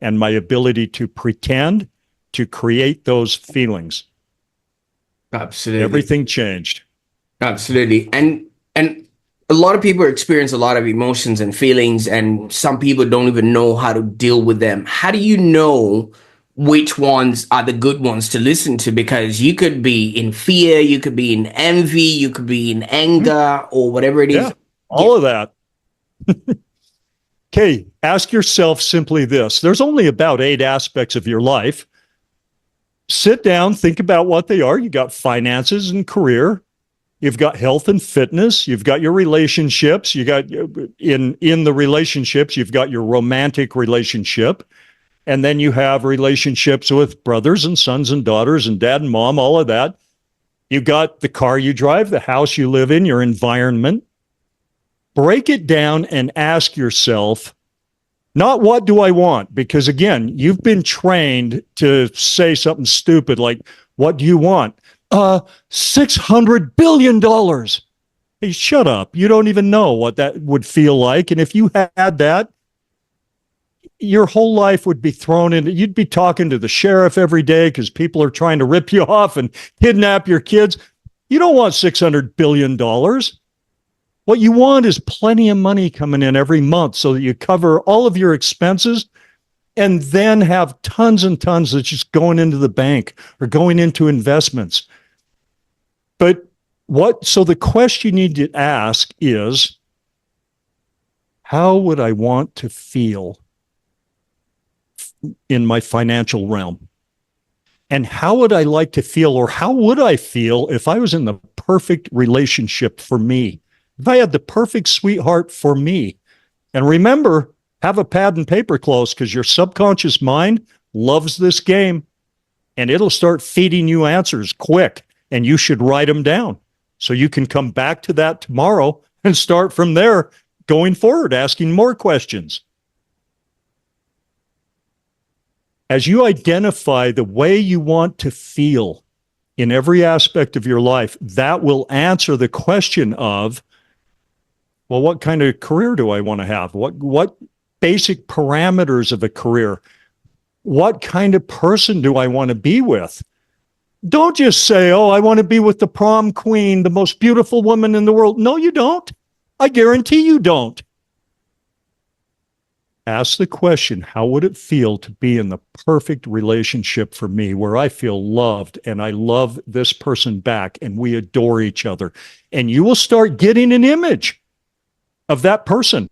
and my ability to pretend to create those feelings. Absolutely. Everything changed. Absolutely. And a lot of people experience a lot of emotions and feelings, and some people don't even know how to deal with them. How do you know which ones are the good ones to listen to? Because you could be in fear, you could be in envy, you could be in anger, or whatever it is. Yeah, all of that. Okay, ask yourself simply this. There's only about 8 aspects of your life. Sit down, think about what they are. You got finances and career. You've got health and fitness. You've got your relationships. You got in the relationships, you've got your romantic relationship. And then you have relationships with brothers and sons and daughters and dad and mom, all of that. You got the car you drive, the house you live in, your environment. Break it down and ask yourself, not what do I want? Because again, you've been trained to say something stupid like, what do you want? $600 billion. Hey, shut up. You don't even know what that would feel like. And if you had that, your whole life would be thrown into, you'd be talking to the sheriff every day because people are trying to rip you off and kidnap your kids. You don't want $600 billion. What you want is plenty of money coming in every month so that you cover all of your expenses and then have tons and tons that's just going into the bank or going into investments. But so the question you need to ask is, how would I want to feel in my financial realm? And how would I like to feel, or how would I feel if I was in the perfect relationship for me? If I had the perfect sweetheart for me? And remember, have a pad and paper close, because your subconscious mind loves this game and it'll start feeding you answers quick, and you should write them down so you can come back to that tomorrow and start from there going forward, asking more questions. As you identify the way you want to feel in every aspect of your life, that will answer the question of, well, what kind of career do I want to have? What basic parameters of a career? What kind of person do I want to be with? Don't just say, oh, I want to be with the prom queen, the most beautiful woman in the world. No, you don't. I guarantee you don't. Ask the question, how would it feel to be in the perfect relationship for me, where I feel loved and I love this person back and we adore each other? And you will start getting an image of that person.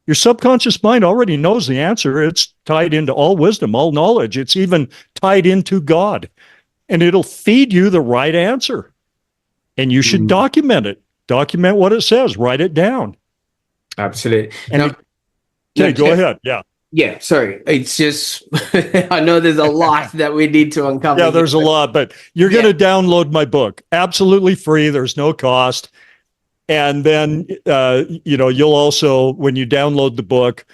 Your subconscious mind already knows the answer. It's tied into all wisdom, all knowledge. It's even tied into God. And it'll feed you the right answer. And you should document it. Document what it says. Write it down. Absolutely. And okay, go ahead. Yeah. Yeah, sorry. It's just, I know there's a lot that we need to uncover. Yeah, there's a lot, but you're going to download my book. Absolutely free. There's no cost. And then, you'll also, when you download the book,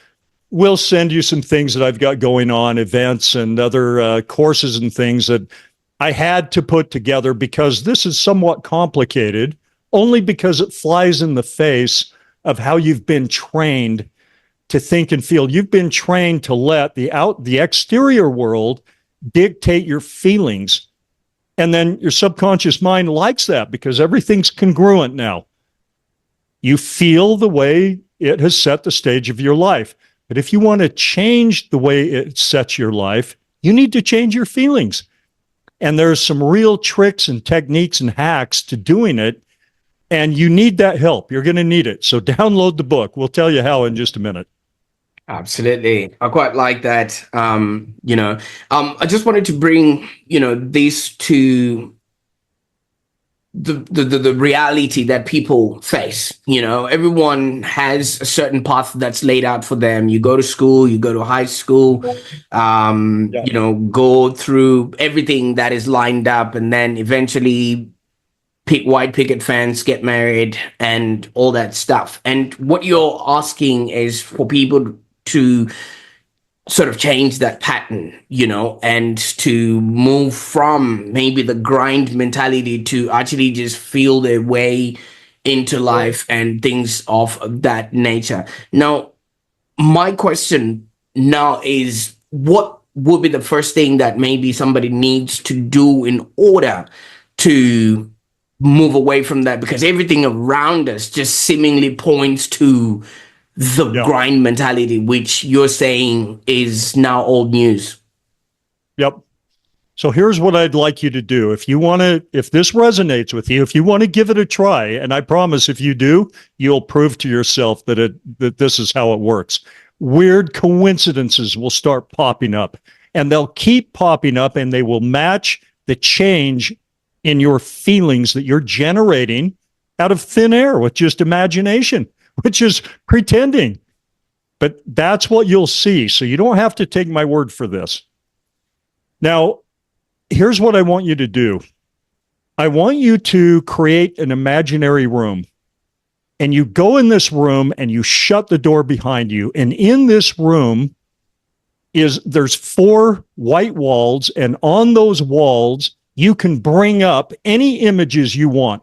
we'll send you some things that I've got going on, events and other courses and things that I had to put together, because this is somewhat complicated, only because it flies in the face of how you've been trained to think and feel. You've been trained to let the exterior world dictate your feelings. And then your subconscious mind likes that because everything's congruent now. You feel the way it has set the stage of your life. But if you want to change the way it sets your life, you need to change your feelings. And there's some real tricks and techniques and hacks to doing it. And you need that help. You're going to need it. So download the book. We'll tell you how in just a minute. Absolutely. I quite like that. I just wanted to bring, this to the reality that people face. Everyone has a certain path that's laid out for them. You go to school, you go to high school, go through everything that is lined up, and then eventually pick white picket fence, get married, and all that stuff. And what you're asking is for people to sort of change that pattern, and to move from maybe the grind mentality to actually just feel their way into life and things of that nature. Now, my question now is, what would be the first thing that maybe somebody needs to do in order to move away from that? Because everything around us just seemingly points to the grind mentality, which you're saying is now old news. Yep. So here's what I'd like you to do. If this resonates with you, if you want to give it a try, and I promise if you do, you'll prove to yourself that this is how it works. Weird coincidences will start popping up, and they'll keep popping up, and they will match the change in your feelings that you're generating out of thin air with just imagination, which is pretending. But that's what you'll see. So you don't have to take my word for this. Now, here's what I want you to do. I want you to create an imaginary room. And you go in this room and you shut the door behind you. And in this room there's 4 white walls. And on those walls, you can bring up any images you want.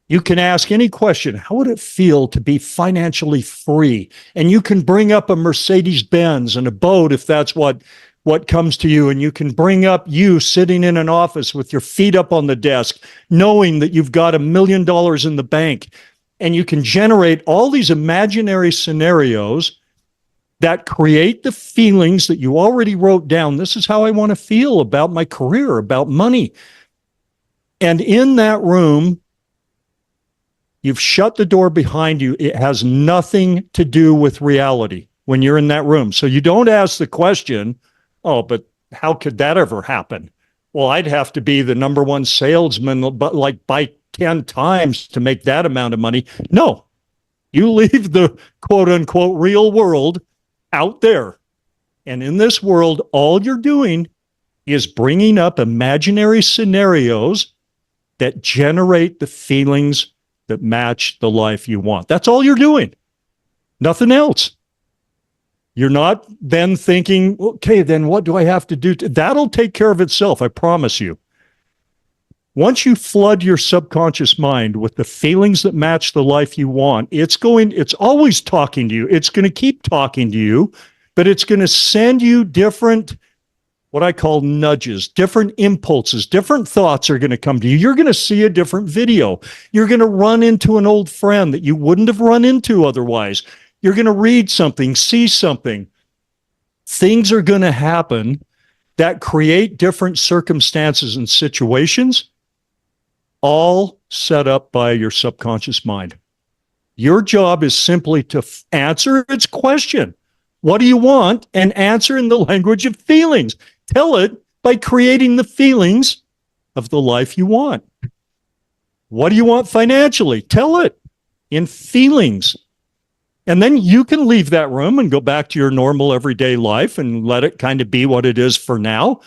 You can ask any question. How would it feel to be financially free? And you can bring up a Mercedes Benz and a boat if that's what comes to you. And you can bring up you sitting in an office with your feet up on the desk, knowing that you've got $1 million in the bank. And you can generate all these imaginary scenarios that create the feelings that you already wrote down. This is how I want to feel about my career, about money. And in that room, you've shut the door behind you. It has nothing to do with reality when you're in that room. So you don't ask the question, oh, but how could that ever happen? Well, I'd have to be the number one salesman, but like by 10 times to make that amount of money. No, you leave the quote unquote real world out there. And in this world, all you're doing is bringing up imaginary scenarios that generate the feelings that match the life you want. That's all you're doing. Nothing else. You're not then thinking, okay, then what do I have to do? That'll take care of itself, I promise you. Once you flood your subconscious mind with the feelings that match the life you want, it's always talking to you. It's going to keep talking to you, but it's going to send you different, what I call nudges, different impulses, different thoughts are going to come to you. You're going to see a different video. You're going to run into an old friend that you wouldn't have run into otherwise. You're going to read something, see something. Things are going to happen that create different circumstances and situations, all set up by your subconscious mind. Your job is simply to answer its question. What do you want? And answer in the language of feelings. Tell it by creating the feelings of the life you want. What do you want financially? Tell it in feelings. And then you can leave that room and go back to your normal everyday life and let it kind of be what it is for now.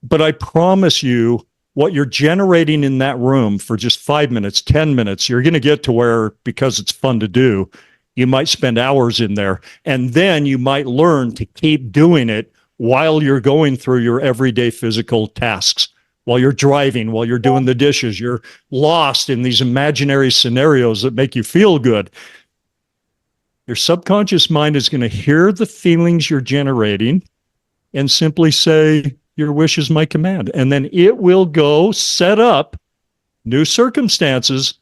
But I promise you, what you're generating in that room for just 5 minutes, 10 minutes, you're going to get to where, because it's fun to do, you might spend hours in there. And then you might learn to keep doing it while you're going through your everyday physical tasks, while you're driving, while you're doing the dishes. You're lost in these imaginary scenarios that make you feel good. Your subconscious mind is going to hear the feelings you're generating and simply say, your wish is my command. And then it will go set up new circumstances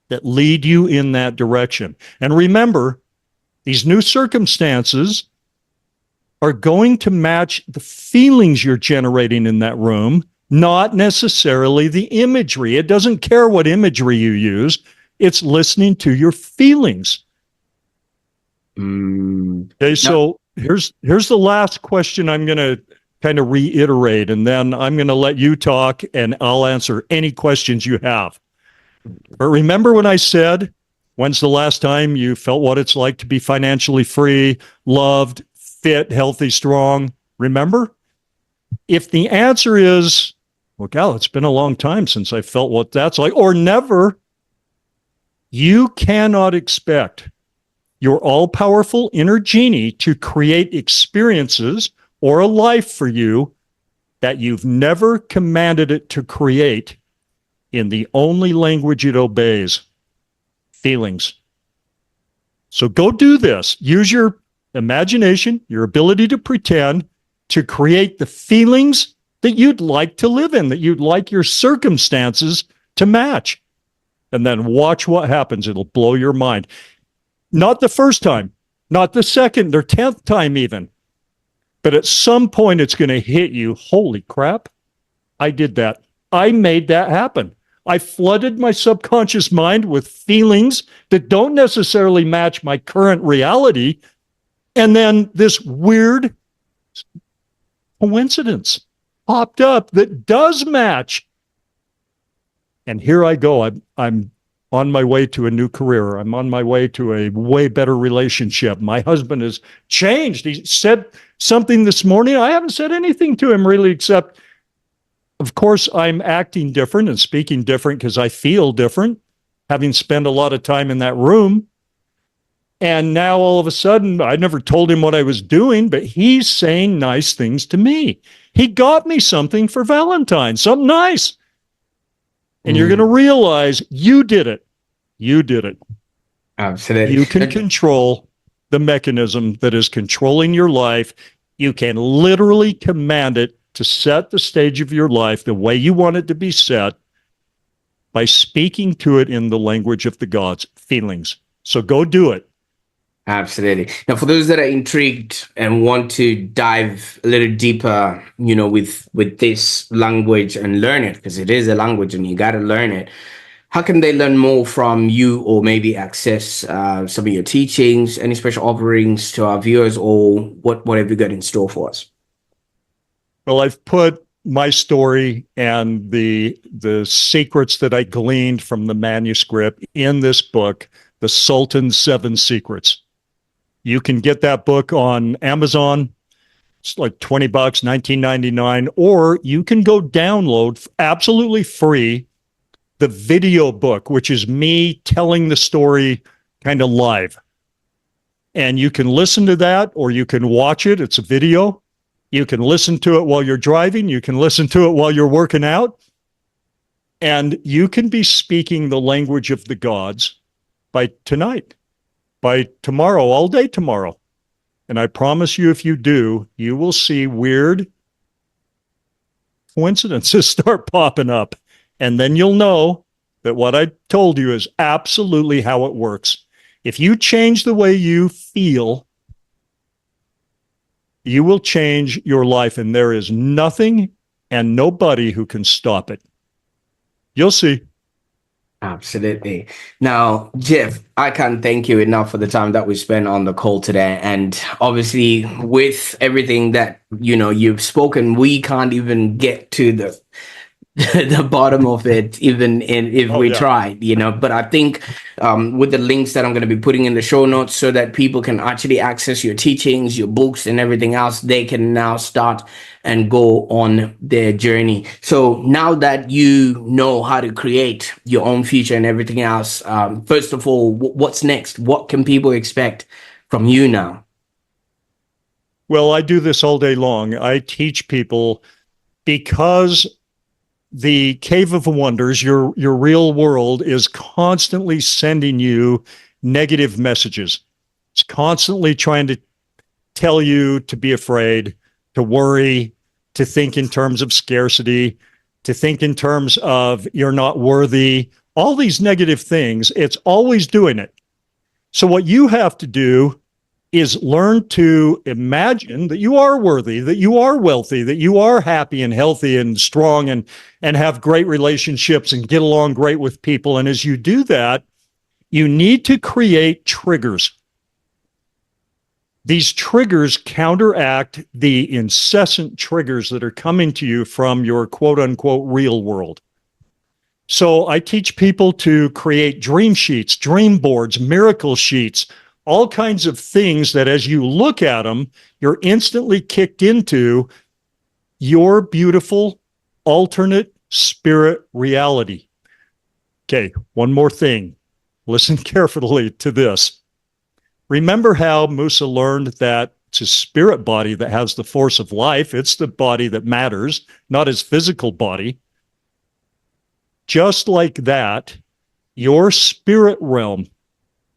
that lead you in that direction. And remember, these new circumstances are going to match the feelings you're generating in that room, not necessarily the imagery. It doesn't care what imagery you use. It's listening to your feelings. Okay, so here's the last question I'm going to kind of reiterate, and then I'm going to let you talk, and I'll answer any questions you have. But remember when I said, when's the last time you felt what it's like to be financially free, loved, fit, healthy, strong? Remember? If the answer is, well, gal, it's been a long time since I felt what that's like, or never, you cannot expect your all-powerful inner genie to create experiences or a life for you that you've never commanded it to create in the only language it obeys, feelings. So go do this. Use your imagination, your ability to pretend, to create the feelings that you'd like to live in, that you'd like your circumstances to match. And then watch what happens. It'll blow your mind. Not the first time, not the second or 10th time even. But at some point, it's going to hit you. Holy crap, I did that. I made that happen. I flooded my subconscious mind with feelings that don't necessarily match my current reality. And then this weird coincidence popped up that does match. And here I go. I'm on my way to a new career. I'm on my way to a way better relationship. My husband has changed. He said something this morning. I haven't said anything to him really, except, of course, I'm acting different and speaking different because I feel different, having spent a lot of time in that room. And now all of a sudden, I never told him what I was doing, but he's saying nice things to me. He got me something for Valentine's, something nice. And you're going to realize you did it. You did it. Absolutely. You can control the mechanism that is controlling your life. You can literally command it to set the stage of your life the way you want it to be set by speaking to it in the language of the gods, feelings. So go do it. Absolutely. Now, for those that are intrigued and want to dive a little deeper, with this language and learn it, because it is a language and you got to learn it. How can they learn more from you, or maybe access some of your teachings, any special offerings to our viewers, or what have you got in store for us? Well, I've put my story and the secrets that I gleaned from the manuscript in this book, The Sultan's 7 Secrets. You can get that book on Amazon. It's like $20, $19.99, or you can go download absolutely free the video book, which is me telling the story kind of live. And you can listen to that, or you can watch it. It's a video. You can listen to it while you're driving. You can listen to it while you're working out. And you can be speaking the language of the gods by tonight, by tomorrow, all day tomorrow. And I promise you, if you do, you will see weird coincidences start popping up. And then you'll know that what I told you is absolutely how it works. If you change the way you feel, you will change your life, and there is nothing and nobody who can stop it. You'll see. Absolutely. Now, Jeff, I can't thank you enough for the time that we spent on the call today. And obviously, with everything that you've spoken, we can't even get to the the bottom of it, even if we tried, but I think with the links that I'm going to be putting in the show notes, so that people can actually access your teachings, your books, and everything else, they can now start and go on their journey. So now that you know how to create your own future and everything else, first of all, what's next? What can people expect from you now? Well, I do this all day long. I teach people, because the Cave of Wonders, your real world, is constantly sending you negative messages. It's constantly trying to tell you to be afraid, to worry, to think in terms of scarcity, to think in terms of you're not worthy, all these negative things. It's always doing it. So what you have to do is learn to imagine that you are worthy, that you are wealthy, that you are happy and healthy and strong, and have great relationships and get along great with people. And as you do that, you need to create triggers. These triggers counteract the incessant triggers that are coming to you from your quote unquote real world. So I teach people to create dream sheets, dream boards, miracle sheets, all kinds of things that as you look at them, you're instantly kicked into your beautiful alternate spirit reality. Okay, one more thing. Listen carefully to this. Remember how Musa learned that it's his spirit body that has the force of life. It's the body that matters, not his physical body. Just like that, your spirit realm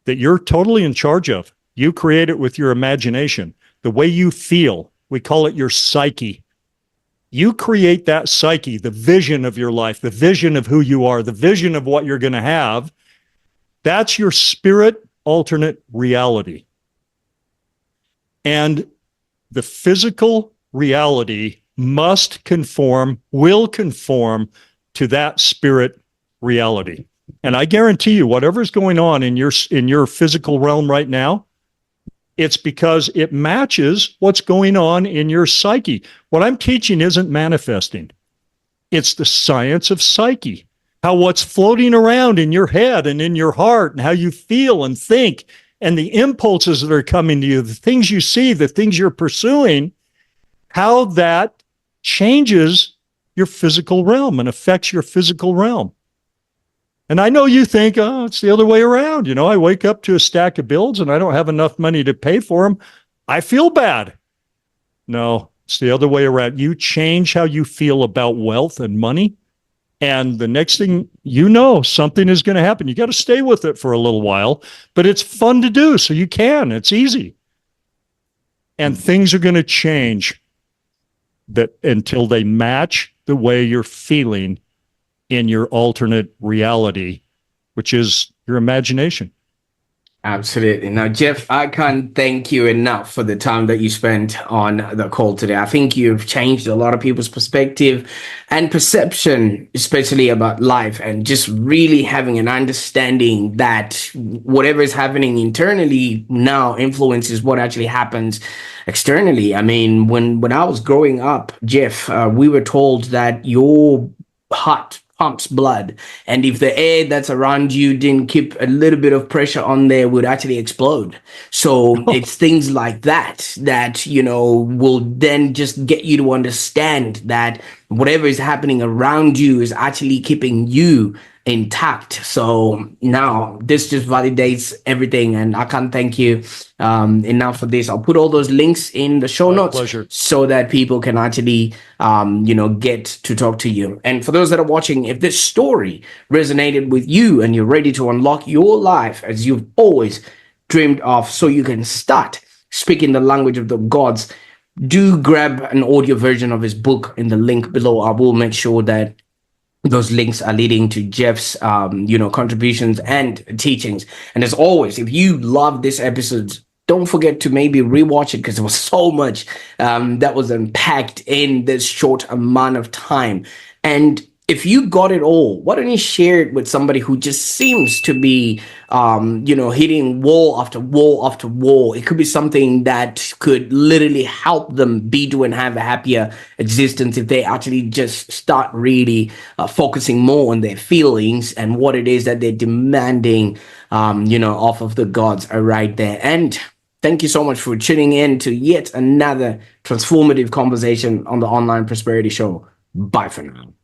that you're totally in charge of, you create it with your imagination. The way you feel, we call it your psyche. You create that psyche, the vision of your life, the vision of who you are, the vision of what you're going to have. That's your spirit alternate reality. And the physical reality must conform, will conform to that spirit reality. And I guarantee you, whatever's going on in your physical realm right now, it's because it matches what's going on in your psyche. What I'm teaching isn't manifesting. It's the science of psyche, how what's floating around in your head and in your heart and how you feel and think and the impulses that are coming to you, the things you see, the things you're pursuing, how that changes your physical realm and affects your physical realm. And I know you think, oh, it's the other way around. I wake up to a stack of bills and I don't have enough money to pay for them. I feel bad. No, it's the other way around. You change how you feel about wealth and money, And the next thing you know, something is going to happen. You got to stay with it for a little while, but it's fun to do. So you can, it's easy. And things are going to change that until they match the way you're feeling in your alternate reality, which is your imagination. Absolutely. Now, Jeff, I can't thank you enough for the time that you spent on the call today. I think you've changed a lot of people's perspective and perception, especially about life, and just really having an understanding that whatever is happening internally now influences what actually happens externally. I mean, when I was growing up, Jeff, we were told that your heart pumps blood, and if the air that's around you didn't keep a little bit of pressure on there, would actually explode. So it's things like that that will then just get you to understand that whatever is happening around you is actually keeping you intact. So now this just validates everything, and I can't thank you enough for this. I'll put all those links in the show notes Pleasure. so that people can actually get to talk to you. And for those that are watching, if this story resonated with you and you're ready to unlock your life as you've always dreamed of, so you can start speaking the language of the gods, do grab an audio version of his book in the link below. I will make sure that those links are leading to Jeff's contributions and teachings. And as always, if you love this episode, don't forget to maybe rewatch it, because there was so much that was unpacked in this short amount of time. And if you got it all, why don't you share it with somebody who just seems to be hitting wall after wall after wall? It could be something that could literally help them do and have a happier existence if they actually just start really focusing more on their feelings and what it is that they're demanding off of the gods are right there. And thank you so much for tuning in to yet another transformative conversation on the Online Prosperity Show. Bye for now.